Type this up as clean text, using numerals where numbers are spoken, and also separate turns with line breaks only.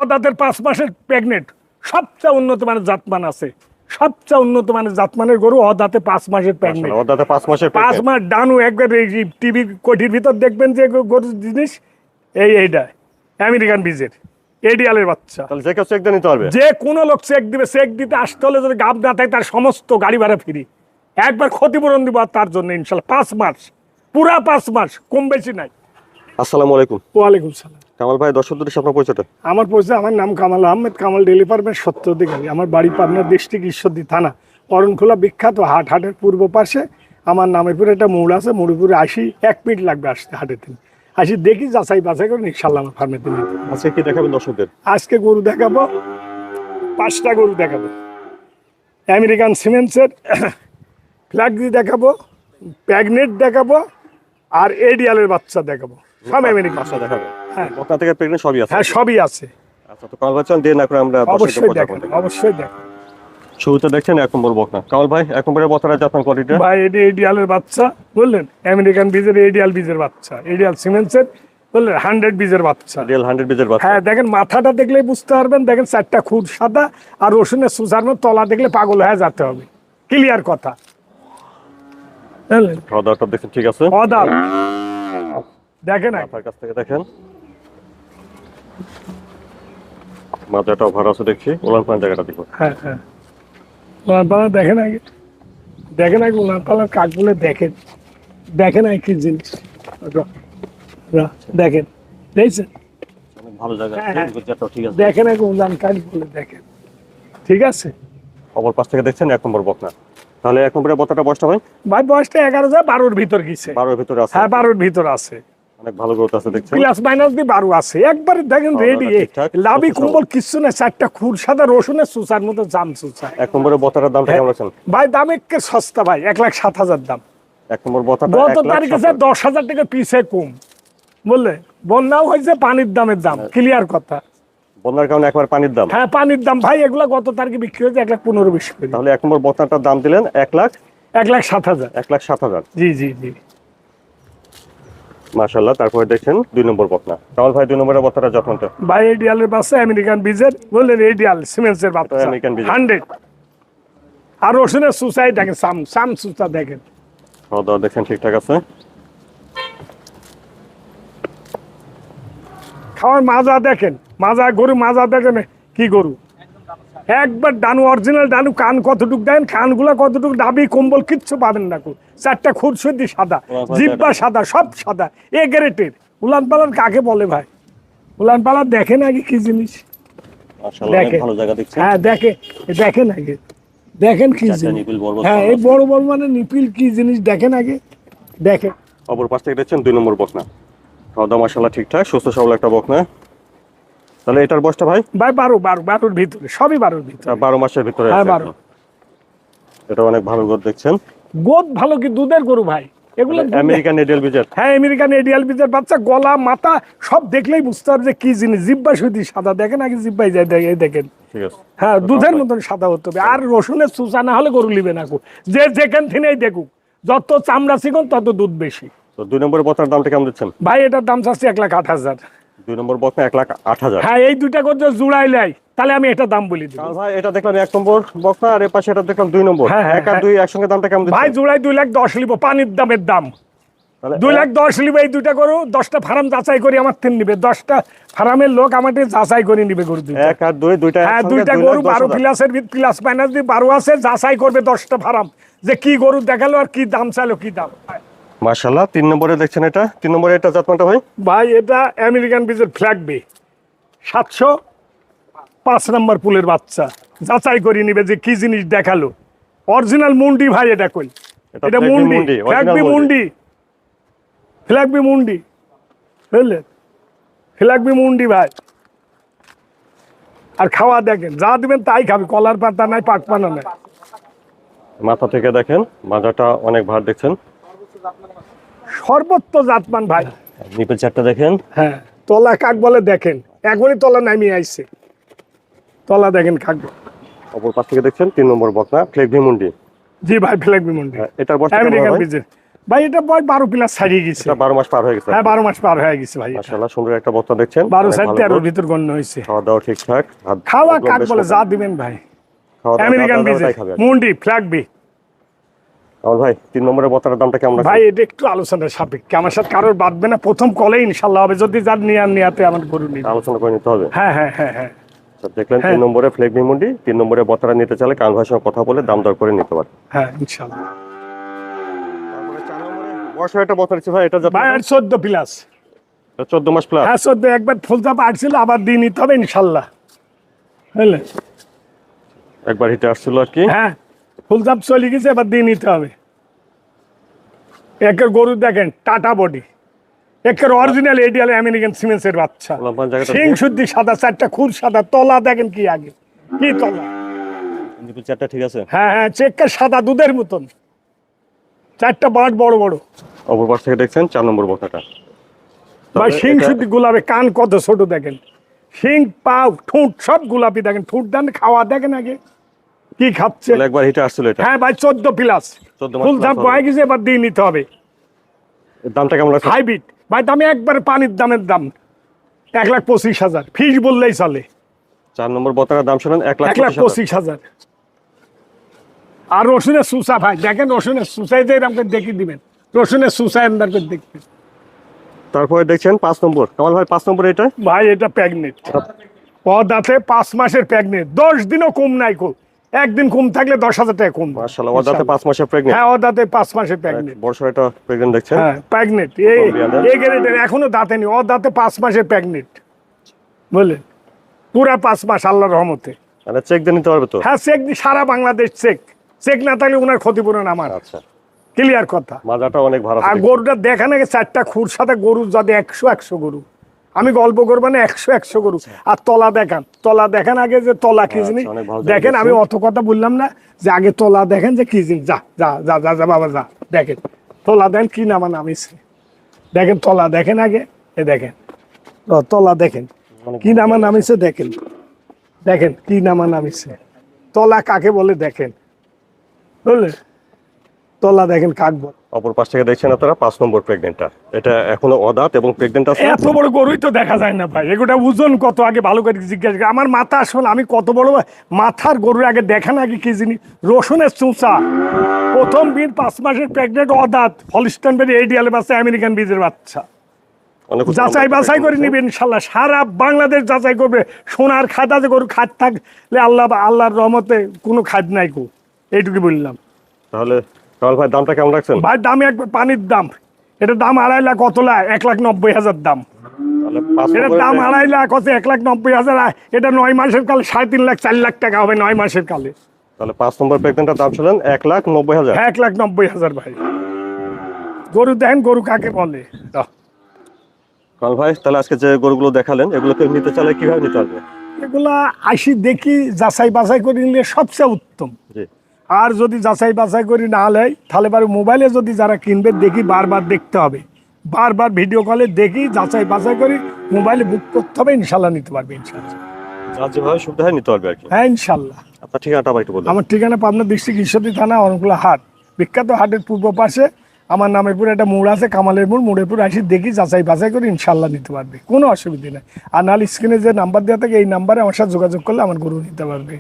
দাঁতের 5 মাসের প্রেগনেন্ট, সবচেয়ে উন্নত মানের জাতমান আছে, সবচেয়ে উন্নত মানের জাতমানের গরু দাঁতে 5 মাসের প্রেগনেন্ট।
দাঁতে 5 মাসের
5 মাস ডানু একবার টিভি কোঠির ভিতর দেখবেন যে গরুর জিনিস এইটা আমেরিকান বীজের এডিয়ালের বাচ্চা।
তাহলে যে কেউ চেক দিয়ে নিতে পারবে,
যে কোনো লোক চেক দিবে, চেক দিতে আসতে হলে যদি গাব না থাকে তার সমস্ত গাড়ি ভাড়া ফ্রি, একবার ক্ষতিপূরণ দিব তার জন্য ইনশাল্লাহ। 5 মাস, পুরা 5 মাস, কম বেশি নাই।
আসসালামু আলাইকুম।
ওয়ালাইকুম সালাম।
কামাল ভাই, দর্শকদের সাথে আপনার পরিচয়টা।
আমার পরিচয়, আমার নাম কামাল আহমেদ, কামাল ডেইলি ফার্মের সত্য অধিকারী। আমার বাড়ি পাবনা ডিস্ট্রিক্ট ঈশ্বরদী থানা অরণখোলা বিখ্যাত হাট, হাটের পূর্ব পাশে আমার নামের পরে একটা মোড় আছে, মোড়পুরে আসি 1 মিনিট লাগবে আসতে, হাটের দিন আসি দেখি যাচাই বাছাই করে ইনশাল্লাহ আমার ফার্মের দিন।
আজকে কি দেখাবেন দর্শকদের?
আজকে গরু দেখাবো, 5টা গরু দেখাবো। আমেরিকান সিমেন্টসের ফ্ল্যাগজি দেখাবো, প্রেগনেন্ট দেখাবো, আর এডিয়ালের বাচ্চা দেখাবো। সব আমেরিকান
বাচ্চা দেখাবেন?
হ্যাঁ,
বকনা থেকে প্রেগনেন্ট সবই আছে?
হ্যাঁ সবই আছে।
আচ্ছা, তো কামাল ভাই চল দিয়ে না করে আমরা
অবশ্যই দেখেন, অবশ্যই দেখেন।
শুরুতে দেখছেন 1 নম্বর বকনা। কামাল ভাই, 1 নম্বরের বকনার জাতমান কোয়ালিটি?
ভাই এটি এডিয়ালের বাচ্চা, বললেন আমেরিকান বীজের এডিয়াল বীজের বাচ্চা, এডিয়াল সিমেন্টসের বললেন 100 বীজের বাচ্চা।
রিয়েল 100 বীজের বাচ্চা।
হ্যাঁ দেখেন, মাথাটা দেখলেই বুঝতে পারবেন, দেখেন 4টা খুদ সাদা, আর রসুনের সুসার মতো তলা দেখলে পাগল হয়ে যেতে হবে, ক্লিয়ার কথা। বুঝলেন?
খাওয়া-দাওয়াটা দেখছেন ঠিক আছে?
অদাব দেখেন,
মাথার কাছ থেকে দেখেন, মাথাটাও ভালো আছে দেখছি। ওলান পান জায়গাটা দেখুন।
হ্যাঁ হ্যাঁ, উনার পালা দেখেন আগে, দেখেন আগে উনার পালার কাকগুলো দেখেন, দেখেন আগে কি জিনিস, দেখেন, দেখছেন?
অনেক ভালো জায়গা
হ্যাঁ,
আছে,
হ্যাঁ।
গুজরাটটাও ঠিক আছে।
দেখেন আগে উলান কাকগুলো দেখেন, ঠিক আছে?
অপর পাশ থেকে দেখছেন 1 নম্বর বকনা। তাহলে 1 নম্বরের বকনাটা বয়সটা ভাই?
ভাই বয়সটা 11 যায়, 12-র ভিতর গেছে।
12 এর ভিতরে আছে?
হ্যাঁ 12-র ভিতর আছে,
অনেক ভালো গ্রোথ আছে দেখছেন।
প্লাস মাইনাস দিয়ে 12 আছে, একবারে দেখেন রেডি।
ঠিকঠাক।
লাভি কুম্বল কিচ্ছু না, 4টা খুর সাদা, রসুনের সুসার মতো জাম সুসা।
1 নম্বরের বকনাটার দামটা কেমন আছেন?
ভাই দাম একে সস্তা ভাই, 1,07,000 দাম।
1 নম্বর বকনাটা
গত তারিখে 10,000 টাকা পিছে কম, বললে বন্যাও হয়েছে, পানির দামের দাম, ক্লিয়ার কথা।
বন্যার কারণে একবার পানির দাম?
হ্যাঁ পানির দাম ভাই, এগুলা গত তারিখে বিক্রি হয়েছে 1,15,20 করে।
তাহলে 1 নম্বর বকনাটার দাম দিলেন
1,07,000।
1,07,000।
জি জি জি।
মাশাআল্লাহ। তারপরে দেখছেন 2 নম্বর বকনা। কামাল ভাই 2 নম্বরের বকনাটা যত্নটা?
ভাই এডিয়ালের বাচ্চা, আমেরিকান বীজের, বললেন এডিয়াল সিমেন্টসের বাচ্চা,
আমেরিকান বীজের।
100। আর রসুনের সুসাই দেখেন, সাম সুসা দেখেন।
খাওয়া দাওয়া দেখছেন ঠিকঠাক আছে?
খাওয়ার মাজা দেখেন, মাজা গরু মাজা দেখেন, কি গরু একবার ডানু, অরিজিনাল ডানু। কান কতটুক দেন, কানগুলা কতটুক, ডাবি কম্বল কিচ্ছু পাবেন না। 4টা খুরশুদ্দি সাদা, জিব্বা সাদা, সব সাদা, এ গ্রেটের। উলান পালান কাকে বলে ভাই? উলান পালান দেখেন আগে কি জিনিস,
মাশাআল্লাহ অনেক
দেখেন।
ভালো জায়গা দেখছেন।
হ্যাঁ দেখেন আগে, দেখেন কি
চারটা
জিনিস।
নিপিল বড় বড়
হ্যাঁ এই
আছে।
বড় বড় মানে নিপিল কি জিনিস দেখেন আগে, দেখেন।
অপর পাশ থেকে দেখছেন 2 নম্বর বকনা। খাওয়া দাওয়া মাশাআল্লাহ ঠিকঠাক, সুস্থ সবল একটা বকনা। তাহলে এটার বয়সটা ভাই?
ভাই 12-12-12-র ভিতরে, সবই 12-র ভিতরে।
12 মাসের ভিতরে
হ্যাঁ
আছে।
12।
এটা অনেক ভালো গ্রোথ দেখছেন।
গোদ ভালো, কি দুধের গরু ভাই এগুলো।
আমেরিকান এডিয়াল বীজের?
হ্যাঁ আমেরিকান এডিয়াল বীজের বাচ্চা, গলা মাথা সব দেখলেই বুঝতে পারবে যে কি জিনিস। জিব্বা শুধু সাদা, দেখেন আগে জিব্বাই যায়, দেখেন।
ঠিক আছে।
হ্যাঁ দুধের মতন সাদা হতে হবে। আর রসুনের চুচা না হলে গরু লিবে না, যে যেখান থেকেই দেখুক, যত চামড়া চিকন তত দুধ বেশি।
তো 2 নম্বরের বকনার দামটা কেমন দিচ্ছেন?
ভাই এটার দাম চাচ্ছি 1,08,000।
2 নম্বর বকনা 1,08,000।
হ্যাঁ এই দুইটা করে জুড়াই লাই, তাহলে আমি এটা দাম বলি দিই।
কামাল ভাই এটা দেখলাম 1 নম্বর বকনা, আর এর পাশে এটা দেখলাম 2 নম্বর।
হ্যাঁ, হ্যাঁ,
1 আর 2 একসঙ্গে দামটা কেমন
ভাই
দিচ্ছেন?
জুড়াই 2,10,000 লিব, পানির দামের দাম।
তাহলে
2,10,000 লিব এই দুইটা গরু। 10টা ফার্ম যাচাই করি আমার থেকে নিবে, 10টা ফার্মের লোক আমার যাচাই করে নিবে গরু দুইটা।
1 আর 2 দুইটা
হ্যাঁ
একসঙ্গে
দুইটা
2
গরু
লাখ 10
12
হাজার।
প্লাসের প্লাস মাইনাস দিয়ে 12 আছে, যাচাই করবে 10টা ফার্ম যে কি গরু দেখালো আর কি দাম চাইলো, কি দাম।
মাশাআল্লাহ। 3 নম্বরে দেখছেন এটা? 3 নম্বরে এটা জাতমানটা ভাই?
ভাই এটা আমেরিকান বীজের ফ্ল্যাগ বে, 705 নম্বর পুলের বাচ্চা। যাচাই করে নিবে যে কি জিনিস দেখালো। অরিজিনাল মুন্ডি ভাই, এটা কই? এটা মুন্ডি, ফ্ল্যাগ বি মুন্ডি, ফ্ল্যাগ বি মুন্ডি, বুঝলেন? ফ্ল্যাগ বি মুন্ডি ভাই। আর খাওয়া দেখেন, যা দিবেন তাই খাবে, কলার পাতা নাই, পাক পানা নাই।
মাথা থেকে দেখেন, মাজাটা অনেক ভার দেখছেন।
সর্বোচ্চ জাতমান ভাই।
নিপেল চারটা দেখেন।
হ্যাঁ তলা কাক বলে দেখেন, এখনই তলা নামিয়ে আইছে, তলা দেখেন কাক।
অপর পাশ থেকে দেখছেন 3 নম্বর বকনা ফ্লেগভি মুন্ডি।
জি ভাই ফ্ল্যাগ বি মুন্ডি,
এটার বয়স
আমেরিকান বীজের। ভাই এটা বয় 12 প্লাস ছাড়িয়ে গেছে।
এটা 12 মাস পার হয়ে গেছে।
হ্যাঁ 12 মাস পার হয়ে গেছে ভাই।
মাশাআল্লাহ সুন্দর একটা বক্তা দেখছেন।
12
অনেক ভালো
13
দুধ।
ভিতর গণ্য হয়েছে।
খাওয়া দাওয়া ঠিকঠাক।
খাওয়া কাক বলে যা দিবেন ভাই। আমেরিকান বিজে মুন্ডি ফ্ল্যাগ বি।
কামাল ভাই 3 নম্বরের বক্তার দামটা কেমন আছে?
ভাই এটা একটু আলোচনার সাপেক্ষে, আমার সাথে কারোর বাঁধবে না, প্রথম কলে ইনশাল্লাহ হবে, যদি যার নিয়াতে আমার গরু নিবে।
আলোচনা করে নিতে হবে।
হ্যাঁ হ্যাঁ হ্যাঁ হ্যাঁ।
দেখলেন 3 নম্বরে ফ্ল্যাগ বি মুন্ডি, 3 নম্বরে বক্তারা নিতে চাইলে কামাল ভাইয়ের সঙ্গে কথা বলে দাম দর করে নিতে পারে।
হ্যাঁ ইনশাল্লাহ।
তারপরে 4 নম্বরে বয়স একটা বক্তা আছে ভাই, এটা
ভাই 14 প্লাস।
14 মাস প্লাস।
হ্যাঁ 14, একবার ফুলচাপ আসছিল, আবার দিয়ে নিতে হবে ইনশাল্লাহ, বুঝলেন?
একবার হিটে আসছিল আর কি।
হ্যাঁ ফুলচাপ চলে গেছে, এবার দিয়ে নিতে হবে। একের গরু দেখেন টাটা বডি, একের অরিজিনাল এডিয়াল আমেরিকান সিমেন্সের বাচ্চা,
লম্বা জায়গাটা
সিং শুদ্ধি সাদা, 4টা খুর সাদা, তলা দেখেন কি আগে কি তলা।
কিন্তু চারটা ঠিক আছে।
হ্যাঁ হ্যাঁ চেকটা সাদা দুধের মতন, 4টা বাট বড় বড়।
অপর পাশ থেকে দেখছেন 4 নম্বর বক্তাটা।
ভাই সিং শুদ্ধি গোলাপি, কান কত ছোট দেখেন, সিং পাও ঠোঁট সব গোলাপি দেখেন, ঠোঁট দেন খাওয়া দেখেন আগে কি খাচ্ছে।
একবার হিটে আসছিল এটা।
হ্যাঁ ভাই 14 প্লাস,
14 মাস
ফুলচাপ
plus
বয়ে গেছে, এবার দিয়ে নিতে হবে।
এর দামটা কেমন আছে?
হাইব্রিড ভাই দামে একবার পানির দামের দাম, 1,25,000 ফিস বললেই চলে।
4 নম্বর বক্তার দাম শুনেন 1,25,000।
1,25,000। আর রসুনের সুসা ভাই দেখেন, রসুনের সুসাই যে এরকম করে দেখিয়ে দিবেন, রসুনের সুসাই আন্দার করে দেখবেন।
তারপরে দেখছেন 5 নম্বর কামাল ভাই, 5 নম্বর এটা
ভাই এটা প্রেগনেন্ট, পদাতে 5 মাসের প্রেগনেন্ট, 10 দিনও কম নাই কো, একদিন কম থাকলে 10,000 টাকা কম।
মাশাআল্লাহ ওদাতে 5 মাসের প্রেগন্যান্ট।
হ্যাঁ ওদাতে 5 মাসের প্রেগনেন্ট।
বড় এটা প্রেগন্যান্ট দেখছেন।
হ্যাঁ প্রেগনেন্ট, এই গ্রেডের এখনো দাঁতে নি, ওদাতে 5 মাসের প্রেগনেন্ট, বুঝলেন? পুরা 5 মাস আল্লাহর রহমতে।
মানে চেক দিয়ে নিতে পারবে তো?
হ্যাঁ চেক দি, সারা বাংলাদেশ চেক, চেক না থাকলে ওনার ক্ষতিপূরণ আমার।
আচ্ছা
ক্লিয়ার কথা।
মাজাটা অনেক ভালো
আর
আছে।
গরুটা দেখা নাকি 4টা খুর সাথে গরু, যদি 100 গরু, আমি গল্প করবো না, 100 গরু। আর তলা দেখান, তলা দেখেন আগে যে তলা কি জিনিস
অনেক ভালো
দেখেন। আমি অত কথা বললাম না, যে আগে তলা দেখেন যে কি জিনিস। যা যা যা যা যা বাবা যা, দেখেন তলা দেন কি নামা নামিছে, দেখেন তলা দেখেন আগে, এ দেখেন তলা দেখেন কি নামা নামিছে, দেখেন দেখেন কি নামা নামিছে, তলা কাকে বলে দেখেন, বুঝলেন? তলা দেখেন কাক বলে।
অপর পাশ থেকে দেখছেন আপনারা 5 নম্বর প্রেগন্যান্টটা, এটা এখনো অদাঁত এবং প্রেগন্যান্ট আছে।
এত বড় গরুই তো দেখা যায় না ভাই, এগুলা ওজন কত আগে ভালো করে জিজ্ঞাসা করি। আমার মাথা আসলে আমি কত বড় মাথার গরুর আগে দেখেন আগে কি জিনিস, রসুনের চুঁচা, প্রথম দিন 5 মাসের প্রেগনেন্ট, অদাঁত, হলস্টাইন বেরি এডিয়াল বাচ্চা, আমেরিকান বীজের বাচ্চা।
অনেক
যাচাই বাছাই করে নিবে ইনশাল্লাহ, সারা বাংলাদেশ যাচাই করবে। সোনার খাদা যে গরু খাদ থাকলে আল্লাহর রহমতে কোনো খাদ নাই কো, এইটুকু বললাম।
তাহলে কামাল ভাই দামটা কেমন রাখছেন?
ভাই দামে একবার পানির দাম, এটা দাম 2.5 লাখ, কত লাখ 1,90,000 দাম।
তাহলে 5
এটার দাম 2.5 লাখ, হচ্ছে 1,90,000। এটা 9 মাসের কালে 3.5 লাখ 4 লাখ টাকা হবে 9 মাসের কালে।
তাহলে 5 নম্বর প্রেগন্যান্টের দাম শুনেন 1,90,000।
হ্যাঁ 1,90,000 ভাই। গরু দেখেন গরু কাকে বলে।
কামাল ভাই তাহলে আজকে যে গরুগুলো দেখালেন এগুলোকে নিতে চাইলে কিভাবে নিতে পারবে?
এগুলা আসি দেখি, যাচাই বাছাই করে নিলে সবচেয়ে উত্তম।
জি।
আর যদি যাচাই বাছাই করি না হয়, তাহলে বারে মোবাইলে যদি যারা কিনবে দেখি, বারবার দেখতে হবে, বারবার ভিডিও কলে দেখি, যাচাই বাছাই করি, মোবাইলে বুক করতে হবে, ইনশাল্লাহ নিতে পারবে ইনশাল্লাহ।
যার যেভাবে সুবিধা হয় নিতে পারবে আর কি।
হ্যাঁ ইনশাল্লাহ।
আপনার ঠিকানাটা ভাই একটু বলুন।
আমার ঠিকানা পাবনা ডিস্ট্রিক্ট ঈশ্বরদী থানা, অনেকগুলো হাট, বিখ্যাত হাটের পূর্ব পাশে আমার নামের পুর একটা মোড় আছে, কামালের মোড়, মোড়ের পুর আসি দেখি, যাচাই বাছাই করে ইনশাল্লাহ নিতে পারবে, কোনো অসুবিধা নেই। আর নাহলে স্ক্রিনে যে নাম্বার দেওয়া থাকে, এই নাম্বারে আমার সাথে যোগাযোগ করলে আমার গরু নিতে পারবে।